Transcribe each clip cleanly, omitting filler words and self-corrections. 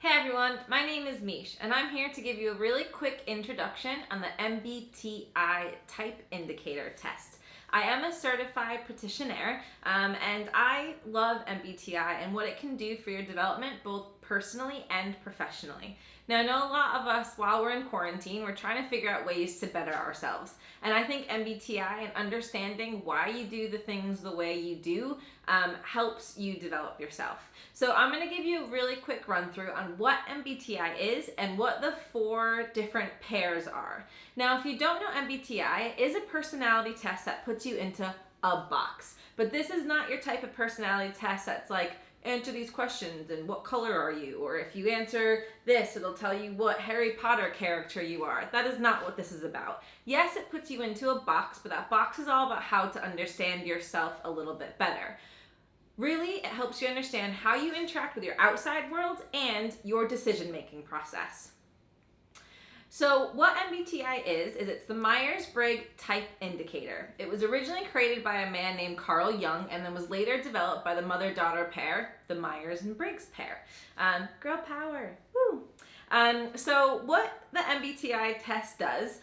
Hey everyone, my name is Mish, and I'm here to give you a really quick introduction on the MBTI type indicator test. I am a certified practitioner, and I love MBTI and what it can do for your development, both personally and professionally. Now, I know a lot of us, while we're in quarantine, we're trying to figure out ways to better ourselves. And I think MBTI and understanding why you do the things the way you do helps you develop yourself. So I'm going to give you a really quick run through on what MBTI is and what the 4 different pairs are. Now, if you don't know, MBTI is a personality test that puts you into a box. But this is not your type of personality test that's like, answer these questions and what color are you? Or if you answer this, it'll tell you what Harry Potter character you are. That is not what this is about. Yes, it puts you into a box, but that box is all about how to understand yourself a little bit better. Really, it helps you understand how you interact with your outside world and your decision-making process. So what MBTI is it's the Myers-Briggs Type Indicator. It was originally created by a man named Carl Jung and then was later developed by the mother-daughter pair, the Myers and Briggs pair. Girl power, woo! So what the MBTI test does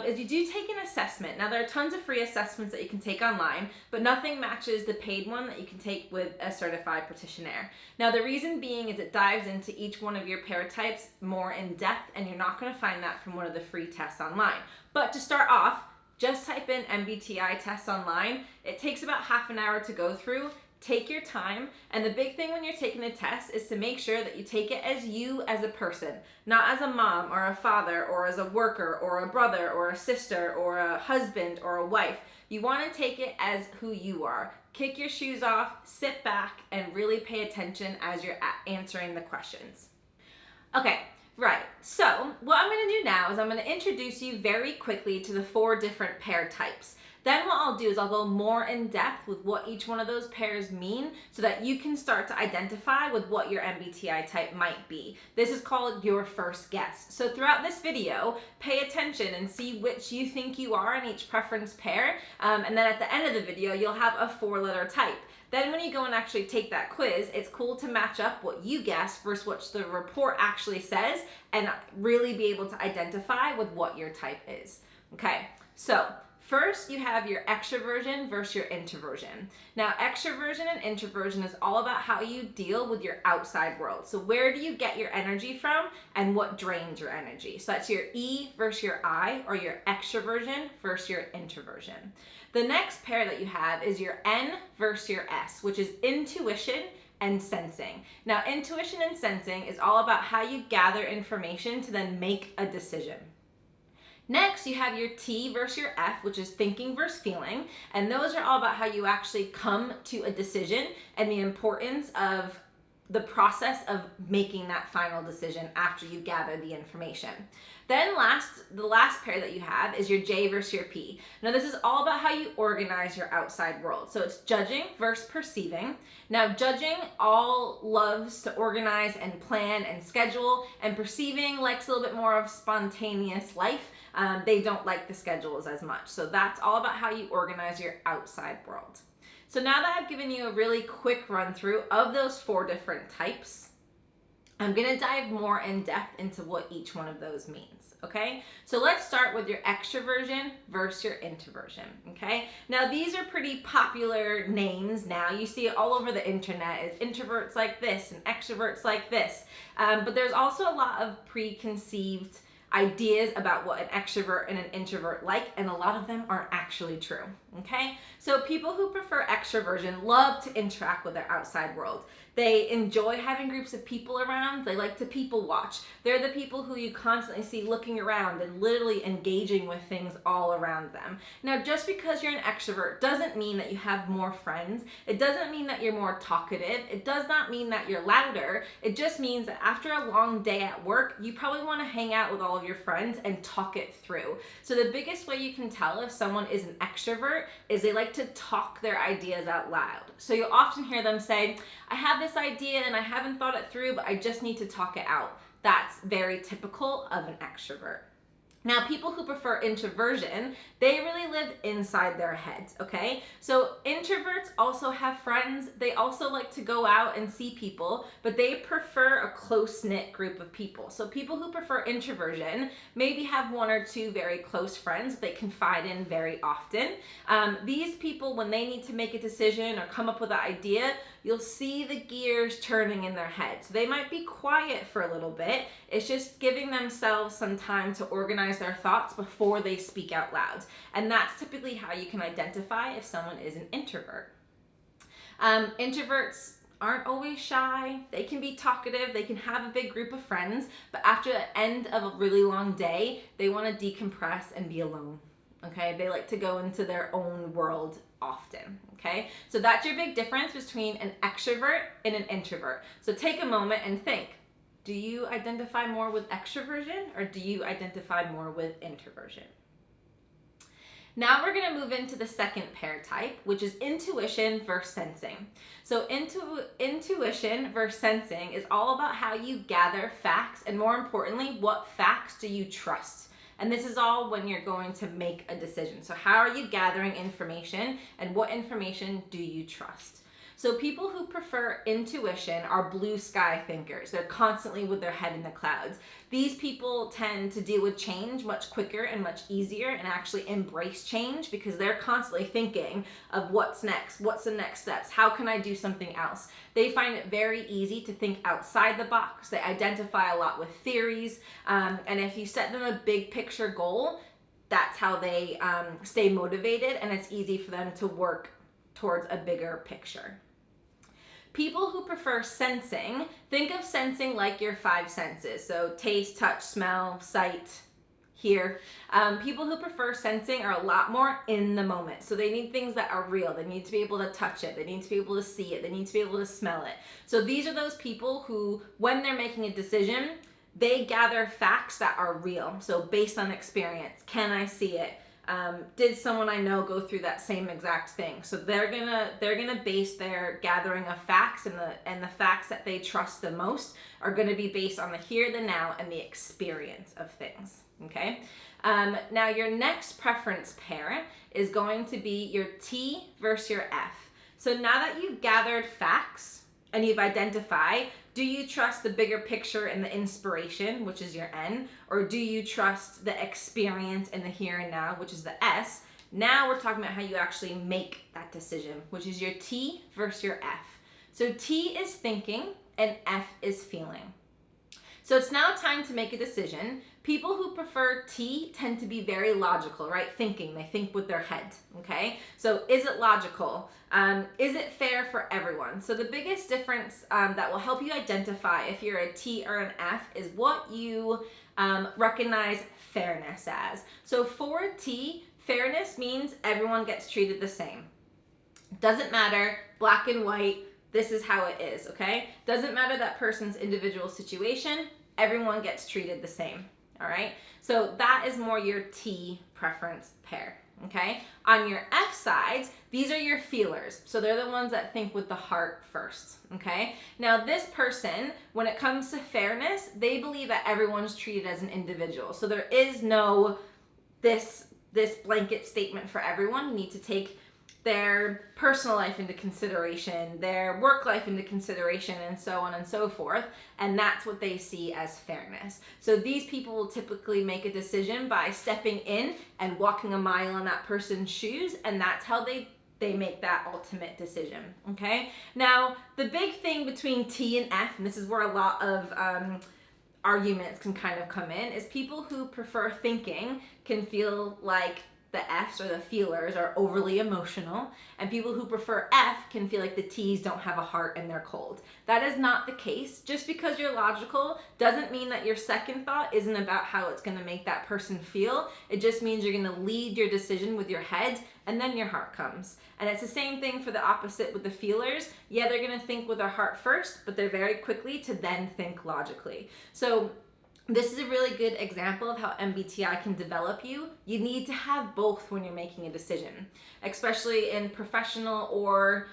is you do take an assessment. Now there are tons of free assessments that you can take online, but nothing matches the paid one that you can take with a certified practitioner. Now the reason being is it dives into each one of your pair types more in depth, and you're not going to find that from one of the free tests online. But to start off, just type in MBTI test online. It takes about half an hour to go through. Take your time, and the big thing when you're taking a test is to make sure that you take it as you as a person, not as a mom or a father or as a worker or a brother or a sister or a husband or a wife. You want to take it as who you are. Kick your shoes off, sit back, and really pay attention as you're answering the questions. Okay. Right, so what I'm going to do now is I'm going to introduce you very quickly to the 4 different pair types. Then what I'll do is I'll go more in depth with what each one of those pairs mean so that you can start to identify with what your MBTI type might be. This is called your first guess. So throughout this video, pay attention and see which you think you are in each preference pair, and then at the end of the video, you'll have a 4-letter type. Then when you go and actually take that quiz, it's cool to match up what you guess versus what the report actually says and really be able to identify with what your type is. Okay, so first you have your extroversion versus your introversion. Now extroversion and introversion is all about how you deal with your outside world. So where do you get your energy from and what drains your energy? So that's your E versus your I, or your extroversion versus your introversion. The next pair that you have is your N versus your S, which is intuition and sensing. Now, intuition and sensing is all about how you gather information to then make a decision. Next, you have your T versus your F, which is thinking versus feeling, and those are all about how you actually come to a decision and the importance of the process of making that final decision after you gather the information. Then the last pair that you have is your J versus your P. Now this is all about how you organize your outside world. So it's judging versus perceiving. Now judging all loves to organize and plan and schedule, and perceiving likes a little bit more of spontaneous life. They don't like the schedules as much. So that's all about how you organize your outside world. So now that I've given you a really quick run through of those 4 different types, I'm going to dive more in depth into what each one of those means, okay? So let's start with your extroversion versus your introversion, okay? Now these are pretty popular names now. You see it all over the internet as introverts like this and extroverts like this. But there's also a lot of preconceived ideas about what an extrovert and an introvert like, and a lot of them aren't actually true, okay? So people who prefer extroversion love to interact with their outside world. They enjoy having groups of people around. They like to people watch. They're the people who you constantly see looking around and literally engaging with things all around them. Now, just because you're an extrovert doesn't mean that you have more friends. It doesn't mean that you're more talkative. It does not mean that you're louder. It just means that after a long day at work, you probably want to hang out with all of your friends and talk it through. So the biggest way you can tell if someone is an extrovert is they like to talk their ideas out loud. So you'll often hear them say, I have this idea and I haven't thought it through, but I just need to talk it out. That's very typical of an extrovert. Now, people who prefer introversion, they really live inside their heads, okay? So introverts also have friends. They also like to go out and see people, but they prefer a close-knit group of people. So people who prefer introversion maybe have one or two very close friends they confide in very often. These people, when they need to make a decision or come up with an idea, you'll see the gears turning in their head. So they might be quiet for a little bit. It's just giving themselves some time to organize their thoughts before they speak out loud. And that's typically how you can identify if someone is an introvert. Introverts aren't always shy. They can be talkative. They can have a big group of friends, but after the end of a really long day, they want to decompress and be alone. Okay, they like to go into their own world often. Okay, so that's your big difference between an extrovert and an introvert. So take a moment and think, do you identify more with extroversion or do you identify more with introversion? Now we're going to move into the second pair type, which is intuition versus sensing. So intuition versus sensing is all about how you gather facts, and more importantly, what facts do you trust? And this is all when you're going to make a decision. So how are you gathering information, and what information do you trust? So people who prefer intuition are blue sky thinkers. They're constantly with their head in the clouds. These people tend to deal with change much quicker and much easier and actually embrace change because they're constantly thinking of what's next, what's the next steps, how can I do something else? They find it very easy to think outside the box. They identify a lot with theories, and if you set them a big picture goal, that's how they stay motivated, and it's easy for them to work towards a bigger picture. People who prefer sensing, think of sensing like your five senses. So taste, touch, smell, sight, hear. People who prefer sensing are a lot more in the moment. So they need things that are real. They need to be able to touch it. They need to be able to see it. They need to be able to smell it. So these are those people who, when they're making a decision, they gather facts that are real. So based on experience, can I see it? Did someone I know go through that same exact thing? So they're gonna base their gathering of facts, and the facts that they trust the most are gonna be based on the here, the now, and the experience of things. Okay. Now your next preference pair is going to be your T versus your F. So now that you've gathered facts and you've identified, do you trust the bigger picture and the inspiration, which is your N, or do you trust the experience and the here and now, which is the S? Now we're talking about how you actually make that decision, which is your T versus your F. So T is thinking and F is feeling. So it's now time to make a decision. People who prefer T tend to be very logical, right? Thinking, they think with their head, okay? So is it logical? Is it fair for everyone? So the biggest difference that will help you identify if you're a T or an F is what you recognize fairness as. So for a T, fairness means everyone gets treated the same. Doesn't matter, black and white, this is how it is, okay? Doesn't matter that person's individual situation, everyone gets treated the same, all right? So that is more your T preference pair, okay? On your F sides, these are your feelers. So they're the ones that think with the heart first, okay? Now this person, when it comes to fairness, they believe that everyone's treated as an individual. So there is no this blanket statement for everyone. You need to take their personal life into consideration, their work life into consideration, and so on and so forth. And that's what they see as fairness. So these people will typically make a decision by stepping in and walking a mile in that person's shoes, and that's how they make that ultimate decision, okay? Now, the big thing between T and F, and this is where a lot of arguments can kind of come in, is people who prefer thinking can feel like the F's or the feelers are overly emotional, and people who prefer F can feel like the T's don't have a heart and they're cold. That is not the case. Just because you're logical doesn't mean that your second thought isn't about how it's going to make that person feel. It just means you're going to lead your decision with your head, and then your heart comes. And it's the same thing for the opposite with the feelers. Yeah, they're going to think with their heart first, but they're very quickly to then think logically. So this is a really good example of how MBTI can develop you. You need to have both when you're making a decision, especially in professional or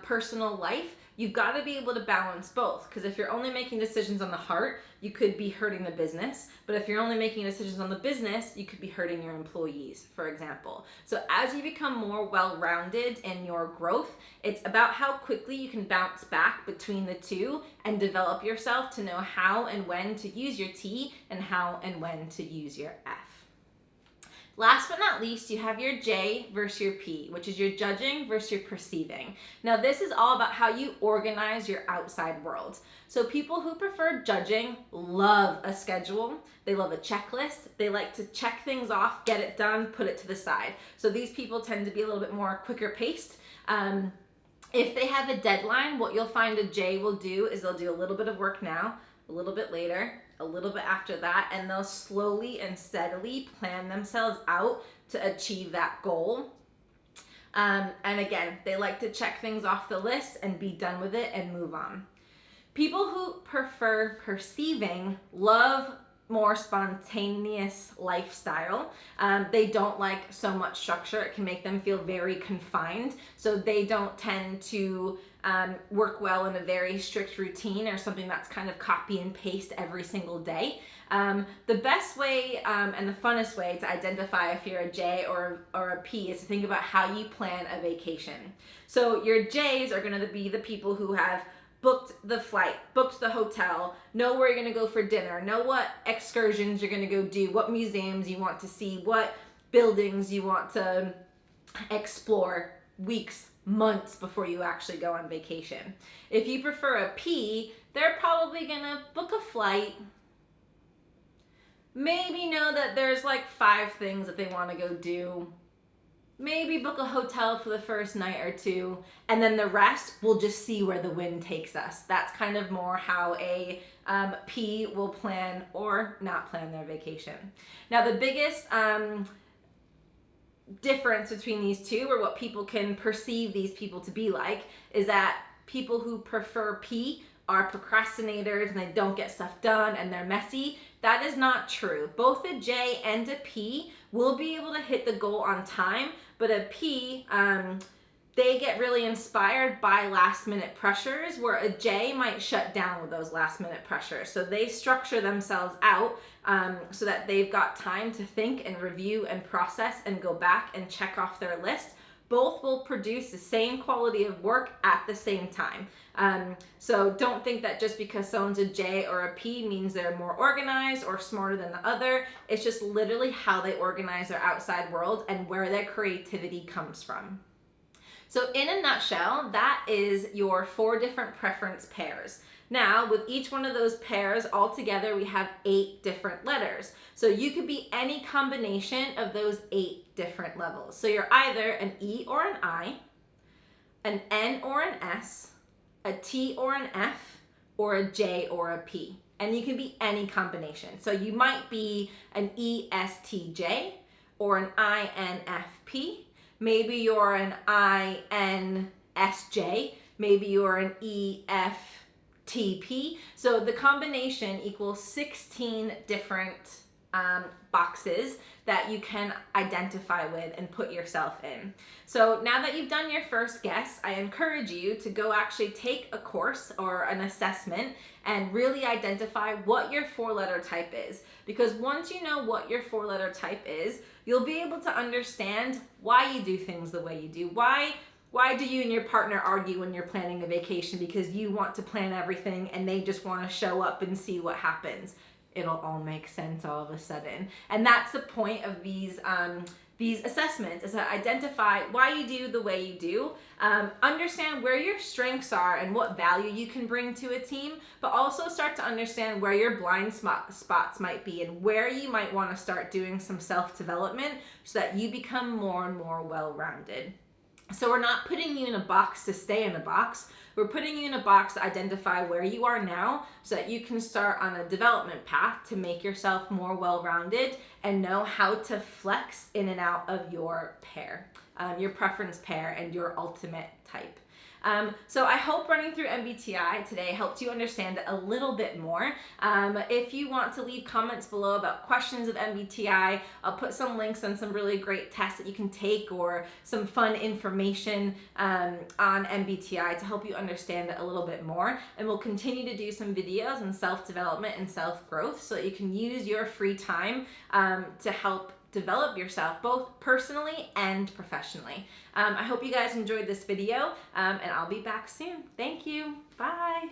personal life. you've got to be able to balance both, because if you're only making decisions on the heart, you could be hurting the business. But if you're only making decisions on the business, you could be hurting your employees, for example. So as you become more well-rounded in your growth, it's about how quickly you can bounce back between the two and develop yourself to know how and when to use your T and how and when to use your F. Last but not least, you have your J versus your P, which is your judging versus your perceiving. Now, this is all about how you organize your outside world. So people who prefer judging love a schedule. They love a checklist. They like to check things off, get it done, put it to the side. So these people tend to be a little bit more quicker paced. If they have a deadline, what you'll find a J will do is they'll do a little bit of work now, a little bit later, a little bit after that, and they'll slowly and steadily plan themselves out to achieve that goal. And again, they like to check things off the list and be done with it and move on. People who prefer perceiving love more spontaneous lifestyle. They don't like so much structure. It can make them feel very confined. So they don't tend to work well in a very strict routine or something that's kind of copy and paste every single day. The best way and the funnest way to identify if you're a J or a P is to think about how you plan a vacation. So your J's are going to be the people who have booked the flight, booked the hotel, know where you're going to go for dinner, know what excursions you're going to go do, what museums you want to see, what buildings you want to explore weeks, months before you actually go on vacation. If you prefer a P, they're probably going to book a flight, maybe know that there's like 5 things that they want to go do, maybe book a hotel for the first night or 2, and then the rest we'll just see where the wind takes us. That's kind of more how a P will plan or not plan their vacation. Now the biggest difference between these two, or what people can perceive these people to be like, is that people who prefer P are procrastinators and they don't get stuff done and they're messy. That is not true. Both a J and a P will be able to hit the goal on time, but a P, they get really inspired by last minute pressures, where a J might shut down with those last minute pressures. So they structure themselves out so that they've got time to think and review and process and go back and check off their list. Both will produce the same quality of work at the same time. So don't think that just because someone's a J or a P means they're more organized or smarter than the other. It's just literally how they organize their outside world and where their creativity comes from. So in a nutshell, that is your 4 different preference pairs. Now, with each one of those pairs all together, we have 8 different letters. So you could be any combination of those 8 different levels. So you're either an E or an I, an N or an S, a T or an F, or a J or a P. And you can be any combination. So you might be an ESTJ or an INFP. Maybe you're an INSJ. Maybe you're an EFTP. So the combination equals 16 different boxes that you can identify with and put yourself in. So now that you've done your first guess, I encourage you to go actually take a course or an assessment and really identify what your 4-letter type is. Because once you know what your 4-letter type is, you'll be able to understand why you do things the way you do. Why do you and your partner argue when you're planning a vacation? Because you want to plan everything and they just want to show up and see what happens. It'll all make sense all of a sudden. And that's the point of these assessments, is to identify why you do the way you do, understand where your strengths are and what value you can bring to a team, but also start to understand where your blind spots might be and where you might want to start doing some self-development so that you become more and more well-rounded. So we're not putting you in a box to stay in a box. We're putting you in a box to identify where you are now so that you can start on a development path to make yourself more well-rounded and know how to flex in and out of your pair, your preference pair and your ultimate type. So I hope running through MBTI today helped you understand it a little bit more. If you want to leave comments below about questions of MBTI, I'll put some links on some really great tests that you can take or some fun information on MBTI to help you understand it a little bit more. And we'll continue to do some videos on self-development and self-growth so that you can use your free time to help develop yourself both personally and professionally. I hope you guys enjoyed this video, and I'll be back soon. Thank you. Bye.